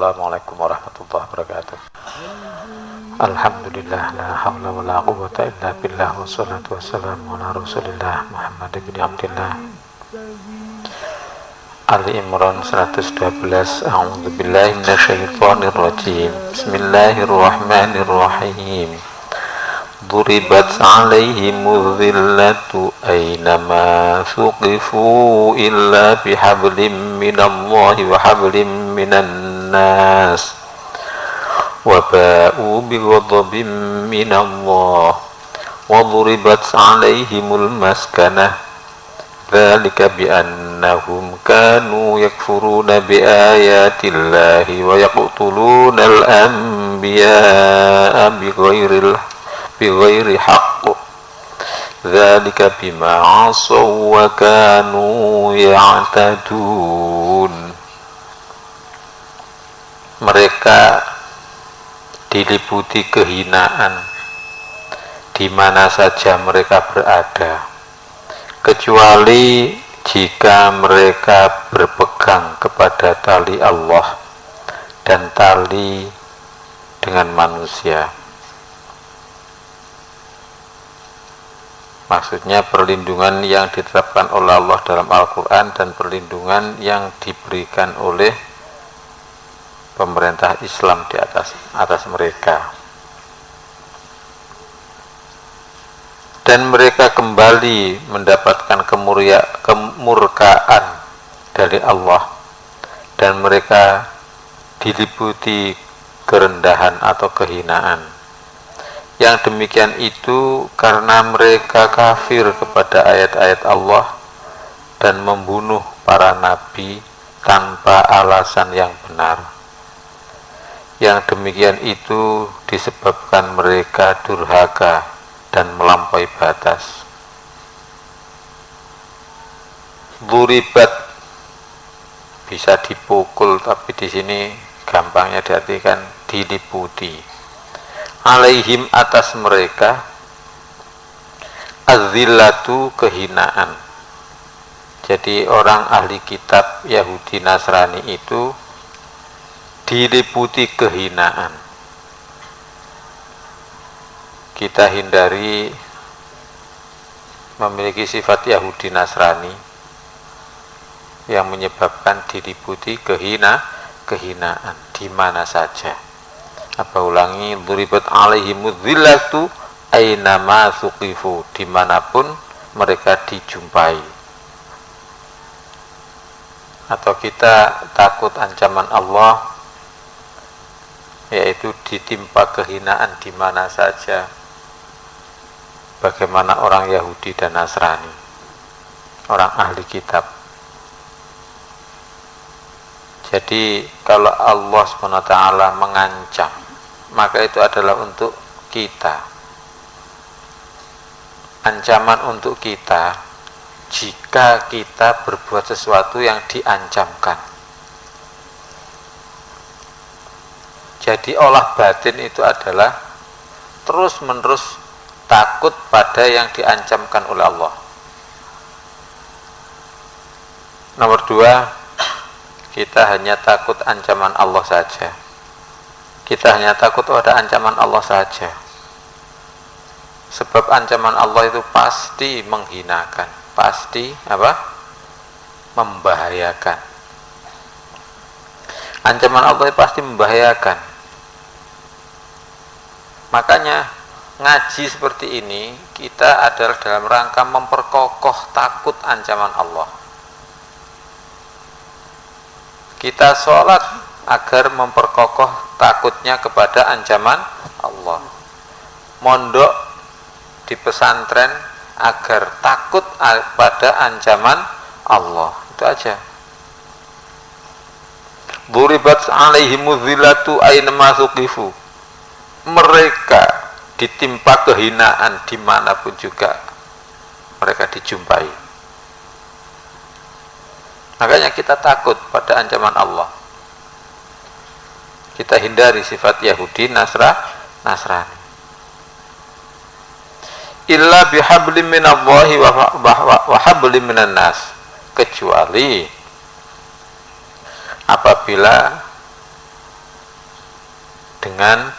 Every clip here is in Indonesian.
Assalamualaikum warahmatullahi wabarakatuh. Alhamdulillah, la hawla wa la quwwata illa billah, wassalatu wassalamu ala rasulillah Muhammad ibn Abdillah. Ali Imran 112. A'udzu billahi minasyaitonir rajim. Bismillahirrahmanirrahim. Duribat 'alaihimudz zillatu aynama thuqifu illa bihablim minallahi wa hablim minan nas wa ba'u bighadabin minallah wa duribat 'alaihimul maskanah dzalika biannahum kanu yakfuruna biayatillahi wa yaqtulunal anbiya'a bighairi haqq dzalika bima 'asaw wa kanu ya'tadun. Mereka diliputi kehinaan di mana saja mereka berada, kecuali jika mereka berpegang kepada tali Allah dan tali dengan manusia. Maksudnya perlindungan yang ditetapkan oleh Allah dalam Al-Quran dan perlindungan yang diberikan oleh pemerintah Islam di atas mereka. Dan mereka kembali mendapatkan kemurkaan dari Allah, dan mereka diliputi kerendahan atau kehinaan. Yang demikian itu karena mereka kafir kepada ayat-ayat Allah dan membunuh para nabi tanpa alasan yang benar. Yang demikian itu disebabkan mereka durhaka dan melampaui batas. Duribat bisa dipukul, tapi di sini gampangnya diartikan diliputi. Alaihim atas mereka, az-zillatu kehinaan. Jadi orang ahli kitab Yahudi Nasrani itu diliputi kehinaan. Kita hindari memiliki sifat Yahudi Nasrani yang menyebabkan diliputi kehinaan di mana saja. Apa ulangi, duribat alaihimudz zillatu aynama thuqifu, dimanapun mereka dijumpai. Atau kita takut ancaman Allah, yaitu ditimpa kehinaan di mana saja. Bagaimana orang Yahudi dan Nasrani, orang ahli kitab. Jadi kalau Allah SWT mengancam, maka itu adalah untuk kita. Ancaman untuk kita jika kita berbuat sesuatu yang diancamkan. Jadi olah batin itu adalah terus-menerus takut pada yang diancamkan oleh Allah. Nomor 2, kita hanya takut ancaman Allah saja. Kita hanya takut pada ancaman Allah saja. Sebab ancaman Allah itu pasti menghinakan, pasti membahayakan. Ancaman Allah itu pasti membahayakan. Makanya ngaji seperti ini kita adalah dalam rangka memperkokoh takut ancaman Allah. Kita sholat agar memperkokoh takutnya kepada ancaman Allah. Mondok di pesantren agar takut pada ancaman Allah. Itu aja. Duribat 'alaihimudz zillatu aynama thuqifu. Mereka ditimpa kehinaan dimanapun juga mereka dijumpai. Makanya kita takut pada ancaman Allah. Kita hindari sifat Yahudi Nasrani. Illa bihablim minallahi wa hablim minan nas, kecuali apabila dengan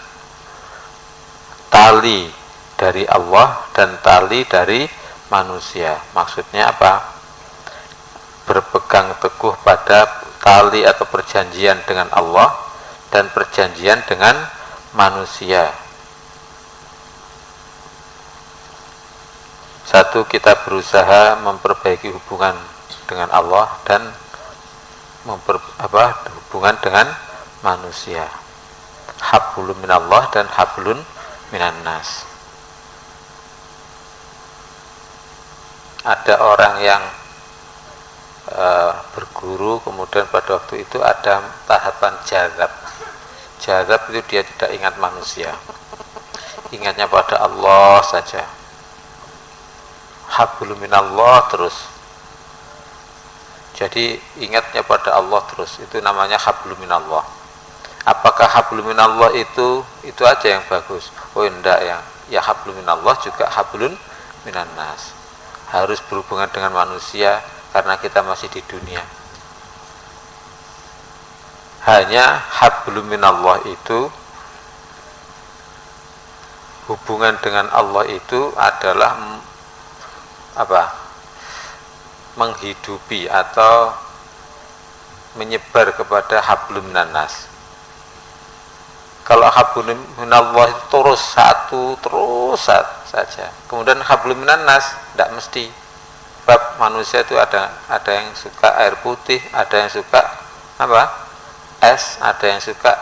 tali dari Allah dan tali dari manusia. Maksudnya apa? Berpegang teguh pada tali atau perjanjian dengan Allah dan perjanjian dengan manusia. Satu, kita berusaha memperbaiki hubungan dengan Allah dan hubungan dengan manusia. Hablum minallah dan hablun minan nas. Ada orang yang berguru, kemudian pada waktu itu ada tahapan jazab. Jazab itu dia tidak ingat manusia, ingatnya pada Allah saja. Hablum minallah terus, jadi ingatnya pada Allah terus, itu namanya hablum minallah. Apakah hablum minallah itu aja yang bagus? Oh enggak, ya hablum minallah juga hablun minan nas, harus berhubungan dengan manusia karena kita masih di dunia. Hanya hablum minallah itu, hubungan dengan Allah itu adalah menghidupi atau menyebar kepada hablum minan nas. Kalau hablum minallah itu terus saja. Kemudian hablum minan nas tidak mesti. Sebab manusia itu ada yang suka air putih, ada yang suka es, ada yang suka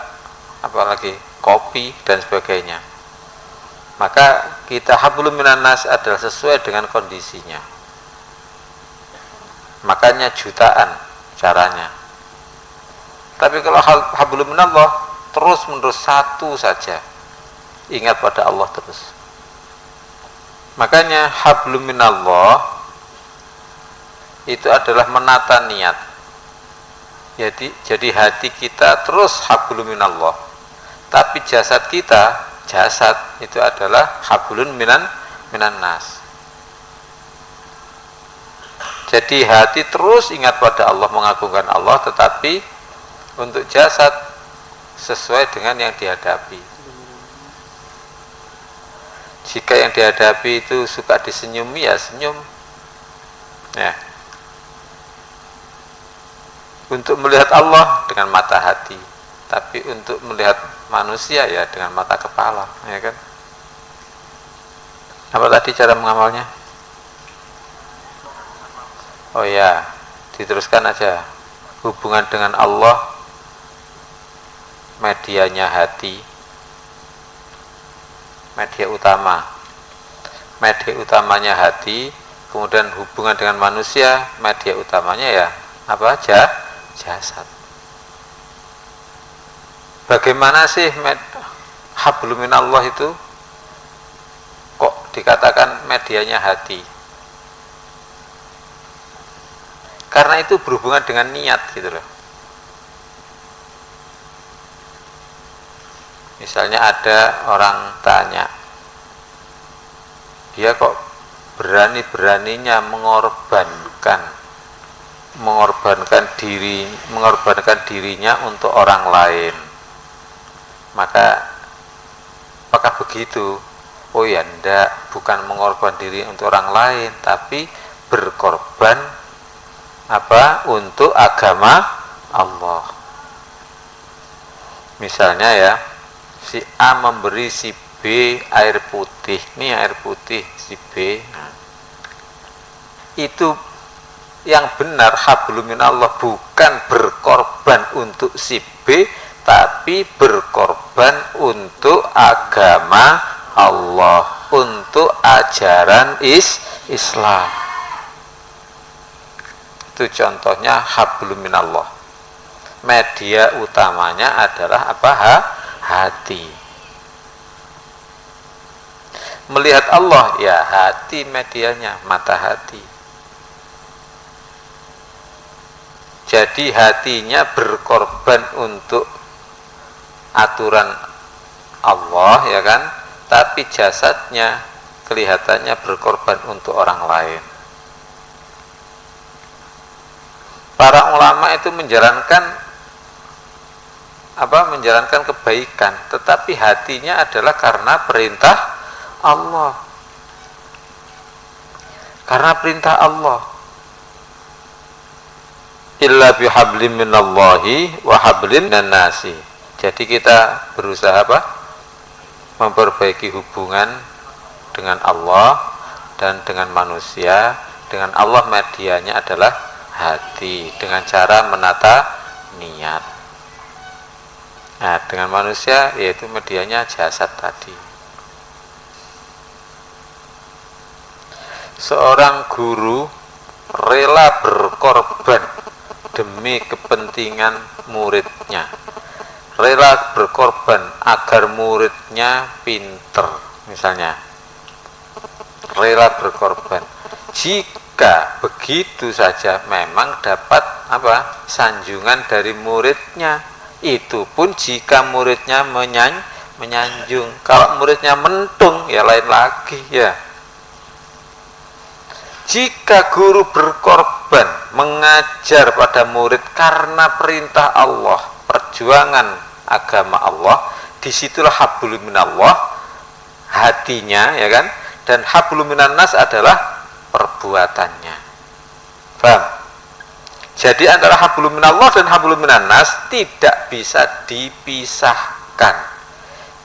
apalagi kopi dan sebagainya. Maka kita hablum minan nas adalah sesuai dengan kondisinya. Makanya jutaan caranya. Tapi kalau hablum minallah terus menerus satu saja, ingat pada Allah terus. Makanya hablum minallah itu adalah menata niat. Jadi hati kita terus hablum minallah, tapi jasad itu adalah hablun minan nas. Jadi hati terus ingat pada Allah, mengagungkan Allah, tetapi untuk jasad sesuai dengan yang dihadapi. Jika yang dihadapi itu suka disenyumi, ya senyum. Ya. Untuk melihat Allah dengan mata hati, tapi untuk melihat manusia ya dengan mata kepala, ya kan? Apa tadi cara mengamalnya? Oh ya, diteruskan aja. Hubungan dengan Allah, medianya hati, media utama. Media utamanya hati, kemudian hubungan dengan manusia, media utamanya ya apa aja? Jasad. Bagaimana sih hablum minallah itu kok dikatakan medianya hati? Karena itu berhubungan dengan niat gitu loh. Misalnya ada orang tanya, dia kok berani-beraninya mengorbankan dirinya untuk orang lain. Maka apakah begitu? Oh ya enggak, bukan mengorbankan diri untuk orang lain, tapi berkorban untuk agama Allah. Misalnya ya, si A memberi si B air putih. Ini air putih si B. Nah, itu yang benar hablum minallah, bukan berkorban untuk si B, tapi berkorban untuk agama Allah, untuk ajaran Islam. Itu contohnya hablum minallah. Media utamanya adalah hati. Melihat Allah ya hati medianya, mata hati. Jadi hatinya berkorban untuk aturan Allah, ya kan? Tapi jasadnya kelihatannya berkorban untuk orang lain. Para ulama itu menjalankan menjalankan kebaikan, tetapi hatinya adalah karena perintah Allah. Karena perintah Allah. Illa bihablim minallahi wa hablin minan nasi. Jadi kita berusaha memperbaiki hubungan dengan Allah dan dengan manusia. Dengan Allah medianya adalah hati, dengan cara menata niat. Nah, dengan manusia yaitu medianya jasad tadi. Seorang guru rela berkorban demi kepentingan muridnya, rela berkorban agar muridnya pinter, misalnya rela berkorban. Jika begitu saja memang dapat sanjungan dari muridnya. Itu pun jika muridnya menyanjung. Kalau muridnya mentung ya lain lagi ya. Jika guru berkorban mengajar pada murid karena perintah Allah, perjuangan agama Allah, disitulah hablum minallah hatinya, ya kan? Dan hablum minan nas adalah perbuatannya. Paham? Jadi antara hablum minallah dan hablum minan nas tidak bisa dipisahkan,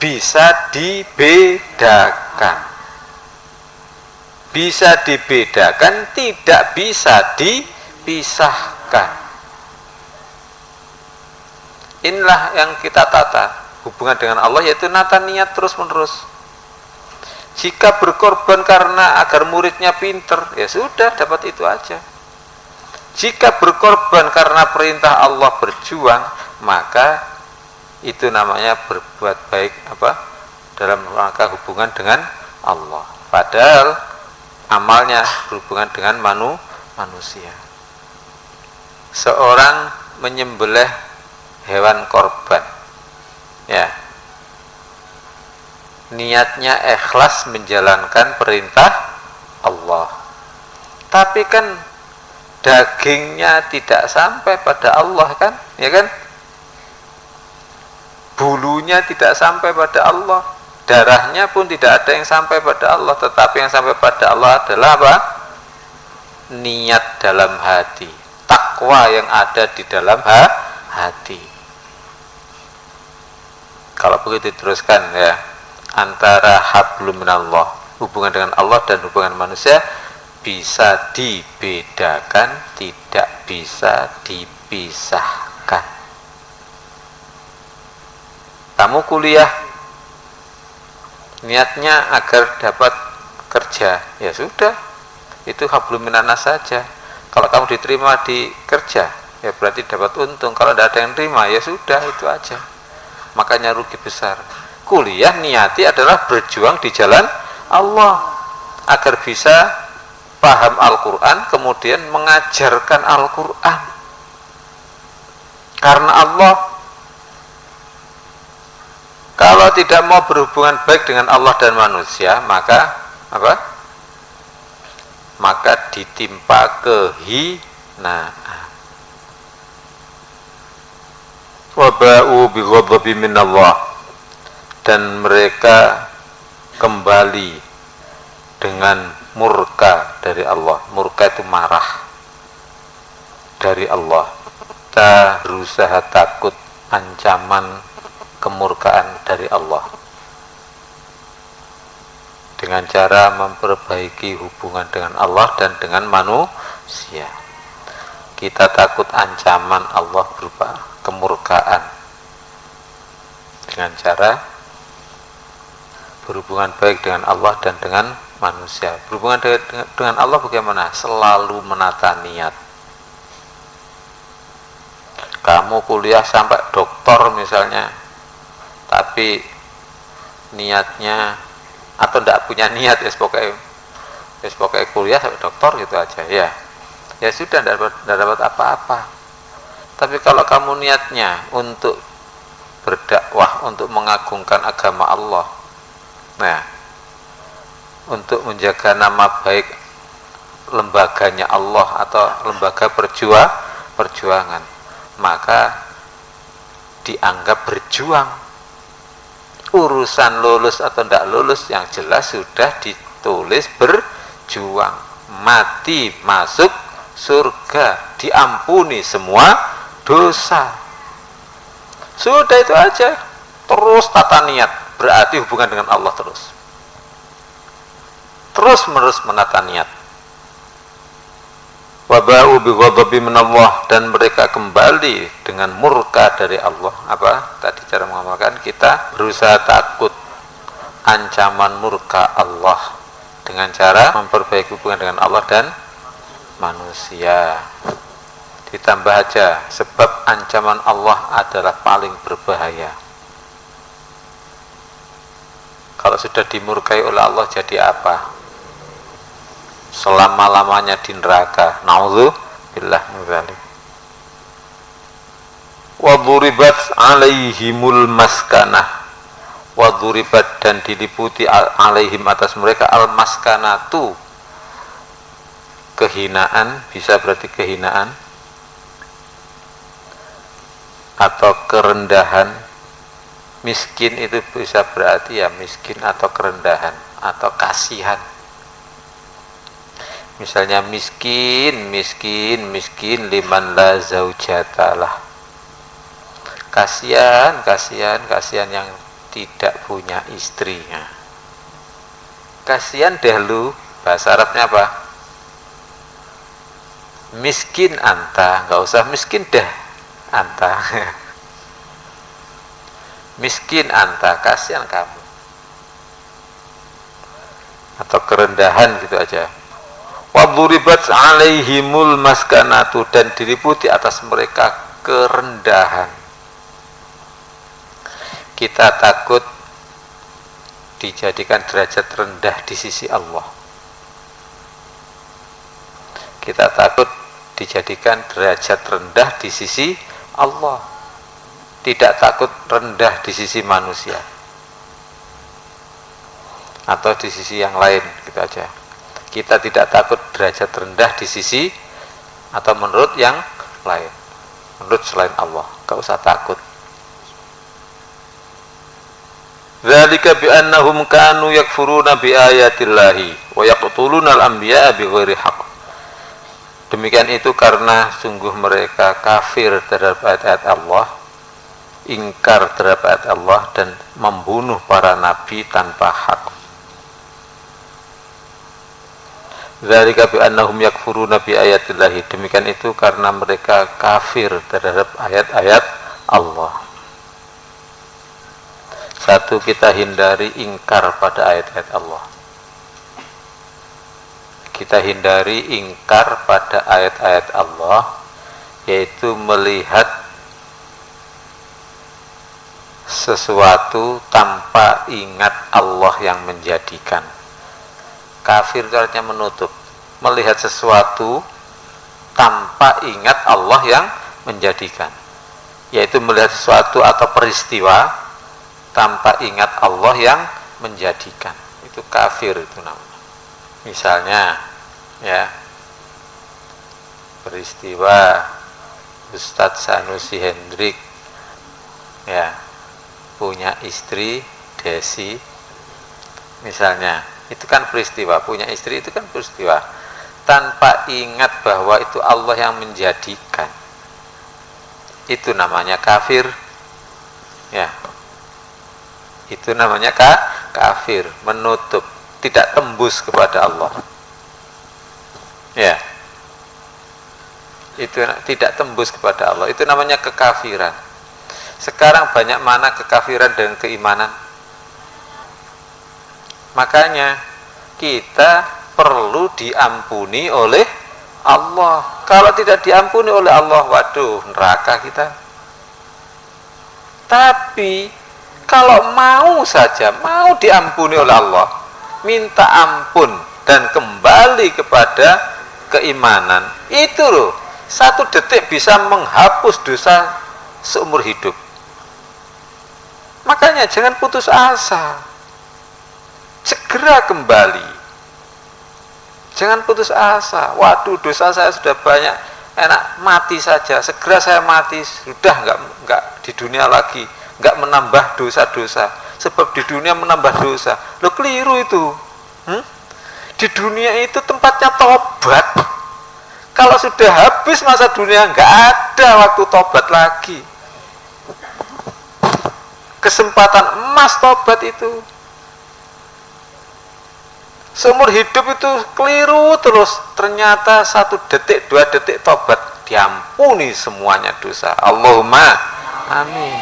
bisa dibedakan. Bisa dibedakan, tidak bisa dipisahkan. Inilah yang kita tata hubungan dengan Allah, yaitu nata niat terus menerus. Jika berkorban karena agar muridnya pinter, ya sudah, dapat itu aja. Jika berkorban karena perintah Allah berjuang, maka itu namanya berbuat baik dalam rangka hubungan dengan Allah. Padahal amalnya berhubungan dengan manusia. Seorang menyembelih hewan korban, ya, niatnya ikhlas menjalankan perintah Allah, tapi kan dagingnya tidak sampai pada Allah, kan, ya kan, bulunya tidak sampai pada Allah, darahnya pun tidak ada yang sampai pada Allah, tetapi yang sampai pada Allah adalah niat dalam hati, takwa yang ada di dalam hati. Kalau begitu diteruskan, ya, antara hablum minallah, hubungan dengan Allah, dan hubungan manusia bisa dibedakan, tidak bisa dipisahkan. Kamu kuliah niatnya agar dapat kerja, ya sudah, itu hablum minan nas saja. Kalau kamu diterima di kerja, ya berarti dapat untung. Kalau tidak ada yang terima, ya sudah, itu aja. Makanya rugi besar. Kuliah niati adalah berjuang di jalan Allah agar bisa paham Al-Quran, kemudian mengajarkan Al-Quran. Karena Allah, kalau tidak mau berhubungan baik dengan Allah dan manusia, maka maka ditimpa kehinaan. Waba'u bighadabi minallah, dan mereka kembali dengan murka dari Allah. Murka itu marah dari Allah. Kita berusaha takut ancaman kemurkaan dari Allah dengan cara memperbaiki hubungan dengan Allah dan dengan manusia. Kita takut ancaman Allah berupa kemurkaan dengan cara berhubungan baik dengan Allah dan dengan manusia. Berhubungan dengan Allah bagaimana? Selalu menata niat. Kamu kuliah sampai doktor misalnya, tapi niatnya atau tidak punya niat, ya pokoknya kuliah sampai doktor gitu aja, ya sudah, tidak dapat apa-apa. Tapi kalau kamu niatnya untuk berdakwah, untuk mengagungkan agama Allah, nah, untuk menjaga nama baik lembaganya Allah atau lembaga perjuangan, maka dianggap berjuang. Urusan lulus atau tidak lulus yang jelas sudah ditulis berjuang. Mati masuk surga, diampuni semua dosa. Sudah itu aja. Terus tata niat, berarti hubungan dengan Allah terus menerus menata niat. Wabau bighadabi minallah, dan mereka kembali dengan murka dari Allah. Apa tadi cara mengamalkan? Kita berusaha takut ancaman murka Allah dengan cara memperbaiki hubungan dengan Allah dan manusia. Ditambah aja, sebab ancaman Allah adalah paling berbahaya. Kalau sudah dimurkai oleh Allah jadi apa? Selama-lamanya di neraka. Na'udzubillah min dzalik. Wa duribat 'alaihimul maskanah. Wa duribat, dan diliputi alaihim atas mereka al maskanatu, kehinaan, bisa berarti kehinaan atau kerendahan. Miskin itu bisa berarti ya miskin atau kerendahan atau kasihan. Misalnya miskin liman la zaujatalah. Kasihan yang tidak punya istrinya. Kasihan dahulu, bahasa Arabnya apa? Miskin anta, nggak usah miskin dah anta. Miskin anta, kasihan kamu. Atau kerendahan gitu aja. Waduribat 'alaihimul maskanatu, dan diliputi atas mereka kerendahan. Kita takut dijadikan derajat rendah di sisi Allah. Kita takut dijadikan derajat rendah di sisi Allah. Tidak takut rendah di sisi manusia atau di sisi yang lain, gitu aja. Kita tidak takut derajat rendah di sisi atau menurut yang lain, menurut selain Allah, gak usah takut. Dzalika bi annahum kanu yakfuruna bi ayatillahi wa yaqtuluna al-anbiya'a bighairi haqq. Demikian itu karena sungguh mereka kafir terhadap ayat-ayat Allah, ingkar terhadap ayat Allah, dan membunuh para nabi tanpa hak. Dzalika bi annahum yakfuruna bi ayatillahi. Demikian itu karena mereka kafir terhadap ayat-ayat Allah. Satu, kita hindari ingkar pada ayat-ayat Allah. Kita hindari ingkar pada ayat-ayat Allah, yaitu melihat sesuatu tanpa ingat Allah yang menjadikan. Kafir itu artinya menutup, melihat sesuatu tanpa ingat Allah yang menjadikan, yaitu melihat sesuatu atau peristiwa tanpa ingat Allah yang menjadikan. Itu kafir itu namanya. Misalnya ya, peristiwa Ustadz Sanusi Hendrik ya punya istri Desi misalnya. Itu kan peristiwa, punya istri itu kan peristiwa, tanpa ingat bahwa itu Allah yang menjadikan. Itu namanya kafir ya. Itu namanya kafir, menutup, tidak tembus kepada Allah ya. Itu tidak tembus kepada Allah, itu namanya kekafiran. Sekarang banyak mana kekafiran dan keimanan. Makanya kita perlu diampuni oleh Allah. Kalau tidak diampuni oleh Allah, waduh, neraka kita. Tapi kalau mau saja, mau diampuni oleh Allah, minta ampun dan kembali kepada keimanan, itu loh, 1 detik bisa menghapus dosa seumur hidup. Makanya jangan putus asa, segera kembali. Jangan putus asa. Waduh, dosa saya sudah banyak, enak mati saja, segera saya mati, sudah nggak di dunia lagi, nggak menambah dosa-dosa, sebab di dunia menambah dosa. Lo keliru itu. Di dunia itu tempatnya tobat. Kalau sudah habis masa dunia, nggak ada waktu tobat lagi. Kesempatan emas tobat itu. Seumur hidup itu keliru terus, ternyata 1 detik 2 detik tobat diampuni semuanya dosa. Allahumma amin.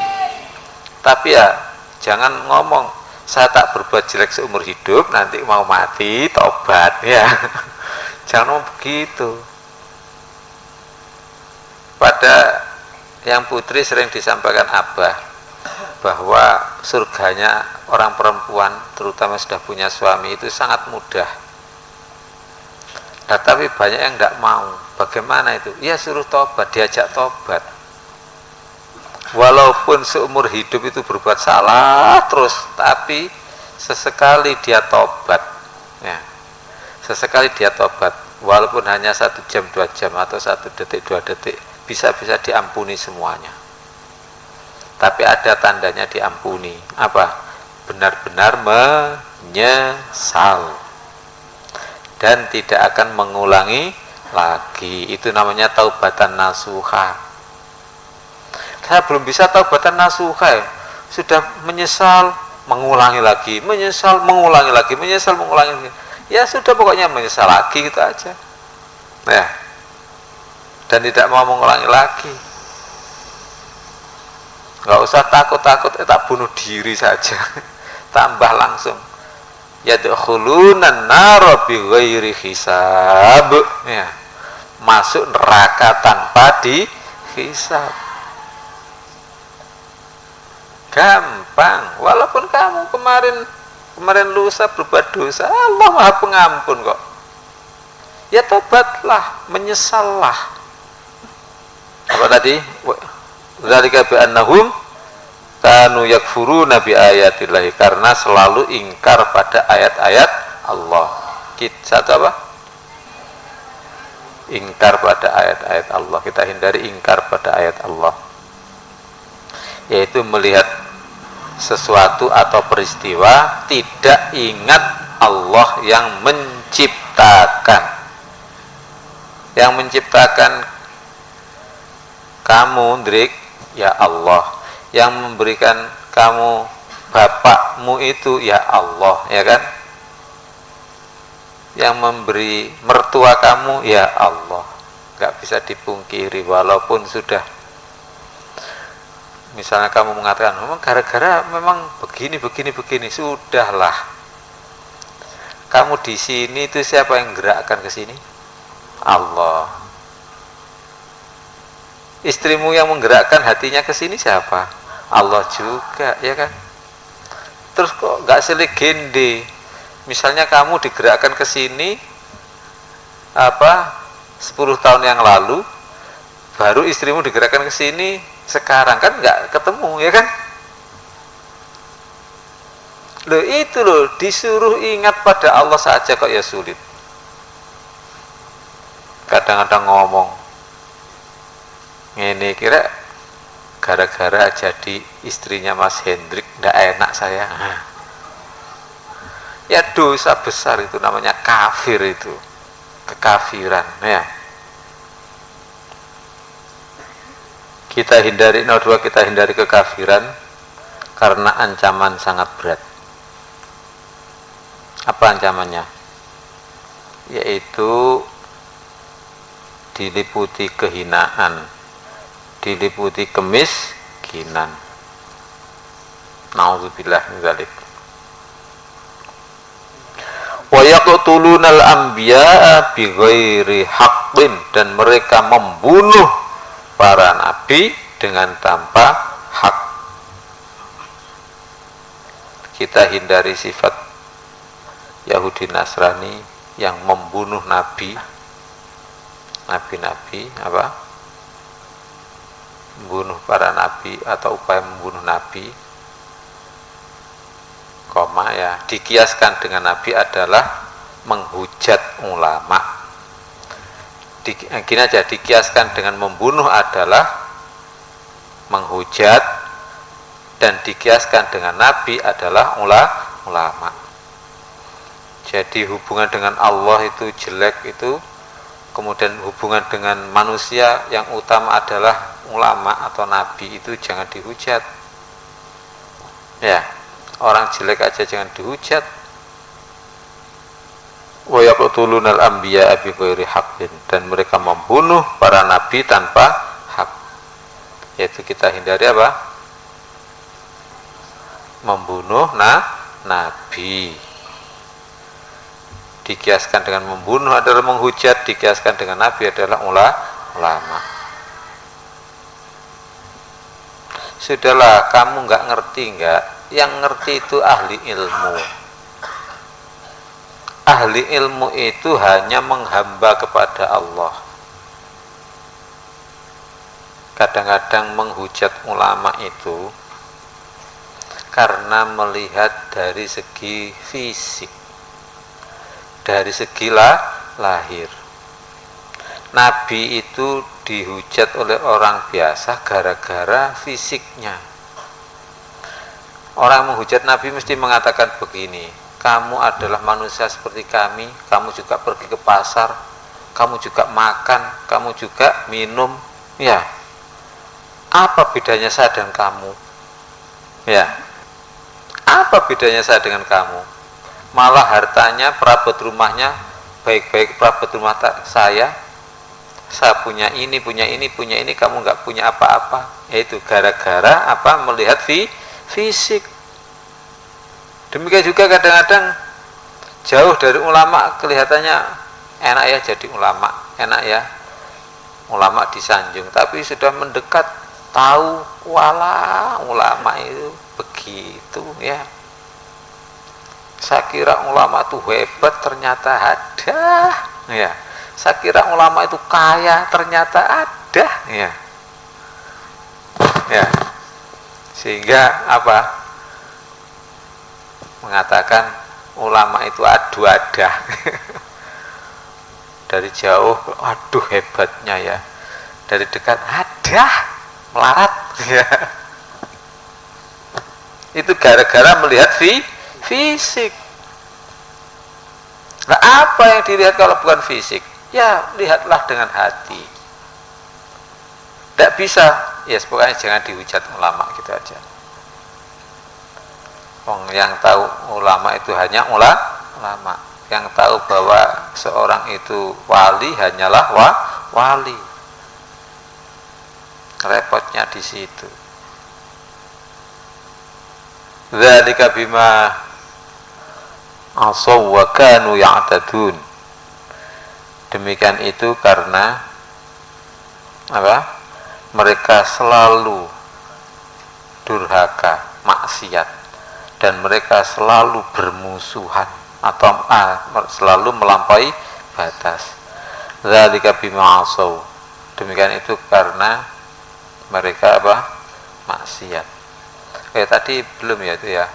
Tapi ya jangan ngomong saya tak berbuat jelek seumur hidup, nanti mau mati tobat ya. Jangan ngomong begitu. Pada yang putri sering disampaikan Abah bahwa surganya orang perempuan terutama sudah punya suami itu sangat mudah. Nah, tapi banyak yang tidak mau. Bagaimana itu? Ya suruh tobat, diajak tobat. Walaupun seumur hidup itu berbuat salah terus, tapi sesekali dia tobat ya. Sesekali dia tobat, walaupun hanya 1 jam 2 jam atau 1 detik 2 detik, bisa-bisa diampuni semuanya. Tapi ada tandanya diampuni. Apa? Benar-benar menyesal dan tidak akan mengulangi lagi. Itu namanya taubatan nasuha. Saya belum bisa taubatan nasuha ya. Sudah menyesal, mengulangi lagi, menyesal, mengulangi lagi, menyesal, mengulangi lagi. Ya sudah, pokoknya menyesal lagi gitu aja. Nah, dan tidak mau mengulangi lagi. Nggak usah takut-takut, tak bunuh diri saja. Tambah langsung. Yadkhulunan nar bighairi hisab. Ya. Masuk neraka tanpa dihisab. Gampang. Walaupun kamu kemarin lusa berbuat dosa, Allah Maha Pengampun kok. Ya tobatlah, menyesallah. Apa tadi? Dzalika bi annahum kanu yakfuruna bi ayatillahi, karena selalu ingkar pada ayat-ayat Allah. Satu apa? Ingkar pada ayat-ayat Allah. Kita hindari ingkar pada ayat Allah, yaitu melihat sesuatu atau peristiwa tidak ingat Allah yang menciptakan. Yang menciptakan kamu, Drik, ya Allah. Yang memberikan kamu bapakmu itu ya Allah, ya kan? Yang memberi mertua kamu ya Allah. Gak bisa dipungkiri, walaupun sudah misalnya kamu mengatakan memang gara-gara memang begini, sudahlah. Kamu di sini itu siapa yang gerakkan ke sini? Allah. Istrimu yang menggerakkan hatinya ke sini siapa? Allah juga, ya kan? Terus kok nggak selegende? Misalnya kamu digerakkan ke sini 10 tahun yang lalu, baru istrimu digerakkan ke sini sekarang, kan nggak ketemu, ya kan? Loh itu loh, disuruh ingat pada Allah saja kok ya sulit. Kadang-kadang ngomong ini kira gara-gara jadi istrinya Mas Hendrik ndak enak saya. Ya dosa besar itu, namanya kafir itu, kekafiran ya. Kita hindari kita hindari kekafiran karena ancaman sangat berat. Apa ancamannya? Yaitu diliputi kehinaan, diliputi kemiskinan. Nauzubillah min dzalik. Wa yaqtulunal anbiya'a bighairi haqqin, dan mereka membunuh para nabi dengan tanpa hak. Kita hindari sifat Yahudi Nasrani yang membunuh nabi-nabi apa? Membunuh para nabi atau upaya membunuh nabi, ya, dikiaskan dengan nabi adalah menghujat ulama. Gini aja, dikiaskan dengan membunuh adalah menghujat dan dikiaskan dengan nabi adalah ulama. Jadi hubungan dengan Allah itu jelek itu, kemudian hubungan dengan manusia yang utama adalah ulama atau nabi, itu jangan dihujat. Ya, orang jelek aja jangan dihujat. Wa yaqtulunal anbiya bi ghairi haqqin, dan mereka membunuh para nabi tanpa hak. Yaitu kita hindari apa? Membunuh nabi. Dikiaskan dengan membunuh adalah menghujat, dikiaskan dengan nabi adalah ulama. Sudahlah, kamu nggak ngerti nggak? Yang ngerti itu ahli ilmu. Ahli ilmu itu hanya menghamba kepada Allah. Kadang-kadang menghujat ulama itu karena melihat dari segi fisik, dari segi lahir. Nabi itu dihujat oleh orang biasa gara-gara fisiknya. Orang menghujat Nabi mesti mengatakan begini, kamu adalah manusia seperti kami, kamu juga pergi ke pasar, kamu juga makan, kamu juga minum, ya. Apa bedanya saya dengan kamu? Ya. Apa bedanya saya dengan kamu? Malah hartanya, perabot rumahnya baik-baik perabot rumah saya punya ini, kamu nggak punya apa-apa. Yaitu gara-gara apa? Melihat fisik. Demikian juga kadang-kadang jauh dari ulama kelihatannya enak ya jadi ulama, enak ya ulama disanjung, tapi sudah mendekat tahu wala ulama itu begitu ya. Saya kira ulama itu hebat, ternyata ada ya. Saya kira ulama itu kaya, ternyata ada ya. Ya. Sehingga apa? Mengatakan ulama itu adu ada. Dari jauh, aduh hebatnya ya. Dari dekat ada melarat ya. Itu gara-gara melihat fisik. Nah, apa yang dilihat kalau bukan fisik? Ya, lihatlah dengan hati. Tidak bisa, ya pokoknya jangan dihujat ulama gitu aja. Yang tahu ulama itu hanya ulama. Yang tahu bahwa seorang itu wali hanyalah wali. Repotnya di situ. Dzalika bima asaw wa kanu ya'tadun. Demikian itu karena apa? Mereka selalu durhaka, maksiat, dan mereka selalu bermusuhan atau selalu melampaui batas. Dzalika bima asaw. Demikian itu karena mereka apa? Maksiat. Tadi belum ya itu ya.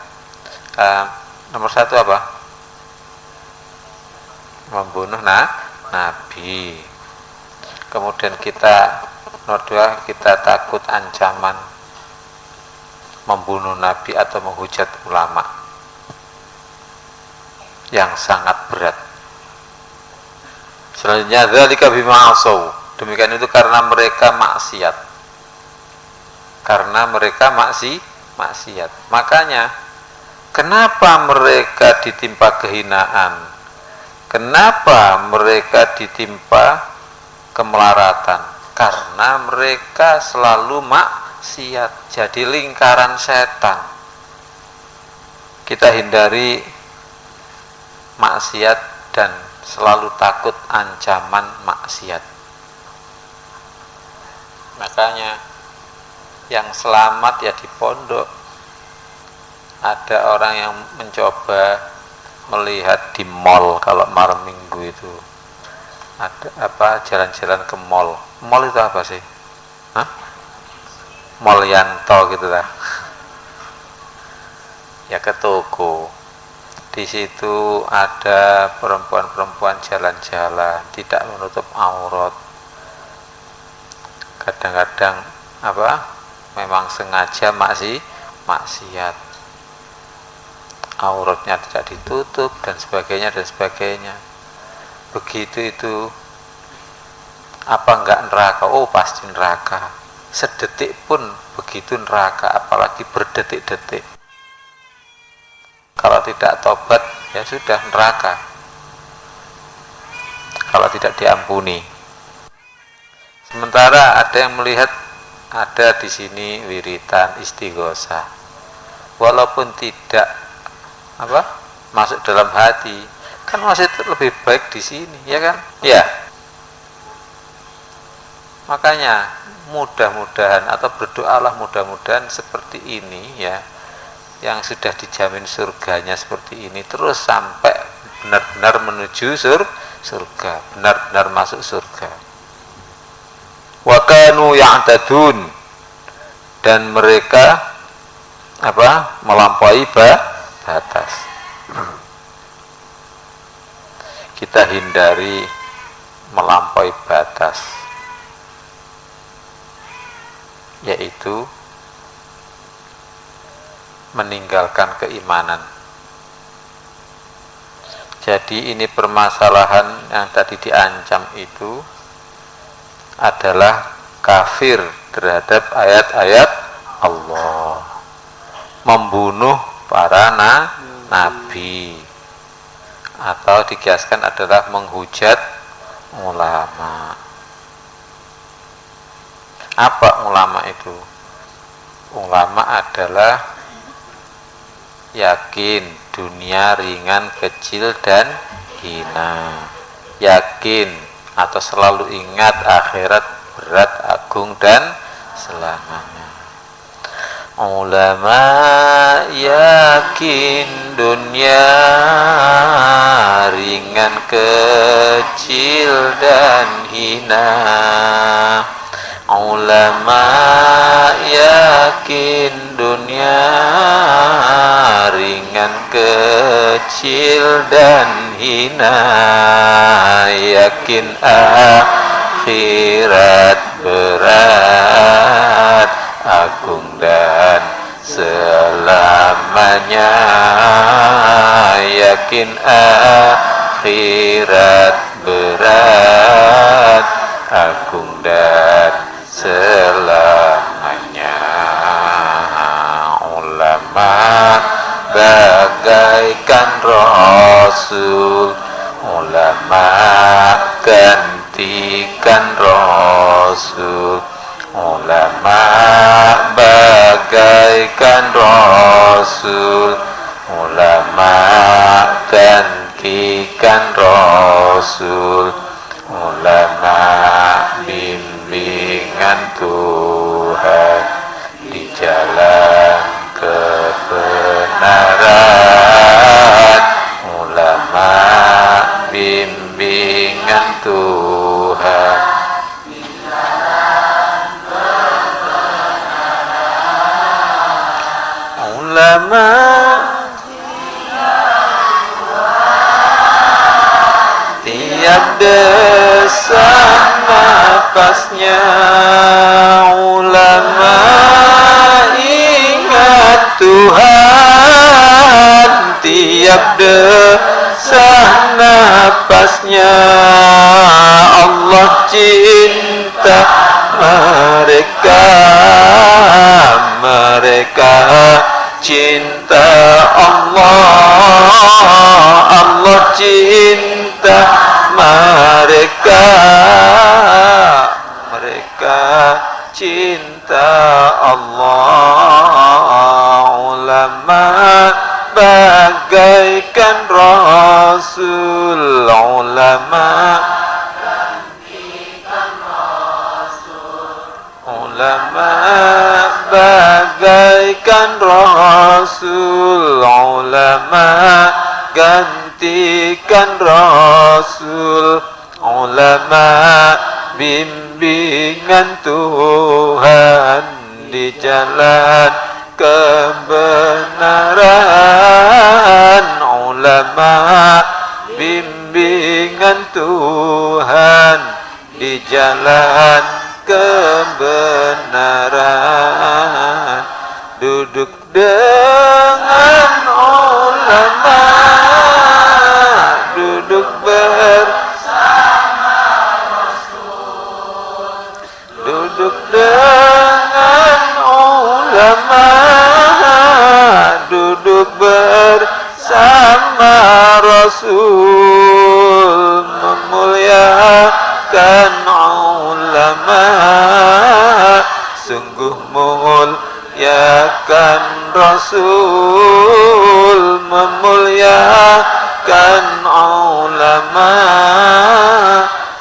Nomor 1 apa? Membunuh nabi. Kemudian kita nomor 2, kita takut ancaman membunuh nabi atau menghujat ulama yang sangat berat. Selanjutnya dzalika bima asaw. Demikian itu karena mereka maksiat. Karena mereka maksiat. Makanya kenapa mereka ditimpa kehinaan? Kenapa mereka ditimpa kemelaratan? Karena mereka selalu maksiat. Jadi lingkaran setan. Kita hindari maksiat dan selalu takut ancaman maksiat. Makanya yang selamat ya di pondok. Ada orang yang mencoba melihat di mall kalau malam minggu itu ada apa, jalan-jalan ke mall. Mall itu apa sih? Hah? Mall Yanto gitu lah. Ya ke toko. Di situ ada perempuan-perempuan jalan-jalan, tidak menutup aurat. Kadang-kadang apa? memang sengaja maksiat, auratnya tidak ditutup dan sebagainya dan sebagainya. Begitu itu apa enggak neraka? Oh pasti neraka. Sedetik pun begitu neraka, apalagi berdetik-detik. Kalau tidak tobat ya sudah neraka. Kalau tidak diampuni. Sementara ada yang melihat ada di sini wiritan istighosah, walaupun tidak masuk dalam hati, kan masih lebih baik di sini, ya kan? Ya. Makanya mudah-mudahan atau berdoalah mudah-mudahan seperti ini ya, yang sudah dijamin surganya seperti ini terus sampai benar-benar menuju surga, benar-benar masuk surga. Wa kanu ya'tadun, dan mereka melampaui batas. Kita hindari melampaui batas, yaitu meninggalkan keimanan. Jadi ini permasalahan yang tadi diancam itu adalah kafir terhadap ayat-ayat Allah, membunuh para nabi, atau dikiaskan adalah menghujat ulama. Apa ulama itu? Ulama adalah yakin dunia ringan, kecil dan hina, yakin atau selalu ingat akhirat berat, agung dan selamanya. Ulama yakin dunia ringan, kecil dan hina. Ulama yakin dunia ringan, kecil dan hina, yakin akhirat berat, agung dan selamanya, yakin akhirat berat, agung dan selamanya. Ulama bagaikan rasul, ulama gantikan rasul, ulama bagaikan rasul, ulama gantikan rasul, ulama bimbingan Tuhan di jalan kebenaran, ulama bimbingan Tuhan di jalan kebenaran, ulama tiap desah nafasnya, ulama ingat Tuhan tiap desah nafasnya. Allah cinta mereka, mereka cinta Allah, Allah cinta mereka, mereka cinta Allah. Ulama bagaikan rasul, ulama gantikan rasul, ulama bagaikan rasul, ulama gantikan rasul, ulama bimbingan Tuhan di jalan kebenaran, ulama bimbingan Tuhan di jalan kebenaran, duduk dengan ulama, duduk duduk dengan ulama, duduk bersama Rasul, memuliakan ulama, sungguh muliakan Rasul, memuliakan ulama,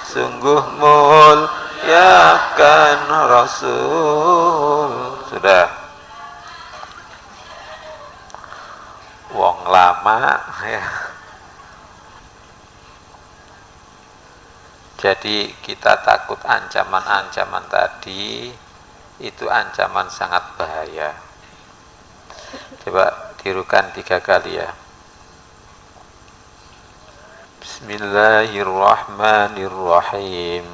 sungguh muliakan Rasul. Sudah. Wong lama ya. Jadi kita takut ancaman-ancaman tadi, itu ancaman sangat bahaya. Coba tirukan 3 kali ya. Bismillahirrahmanirrahim.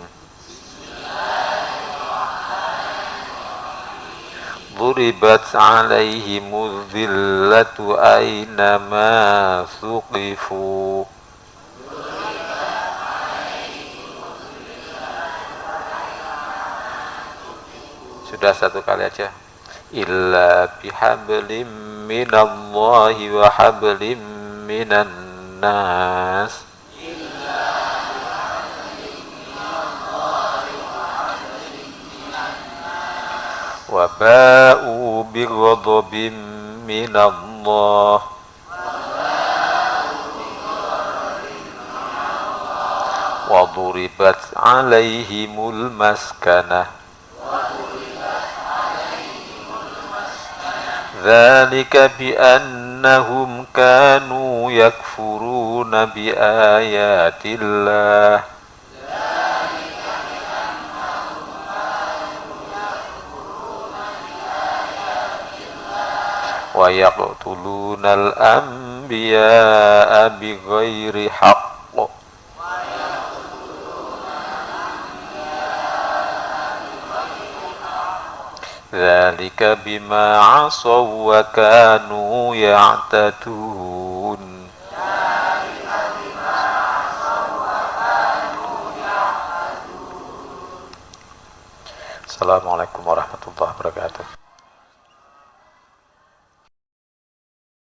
Duribat alaihimuz zillatu aynama suqifu. Sudah 1 kali aja. Illa bihablim minallahi wa hablim minan nas. Wa ba'u bighadabin minallah. Wa duribat alaihimul maskanah. Dzalika bi annahum kanu yakfuruna bi ayatillah wa yaqtulunal anbiya'a bighairi haqq. Dzalika bima 'asaw wa kanu ya'tadun. Assalamualaikum warahmatullahi wabarakatuh.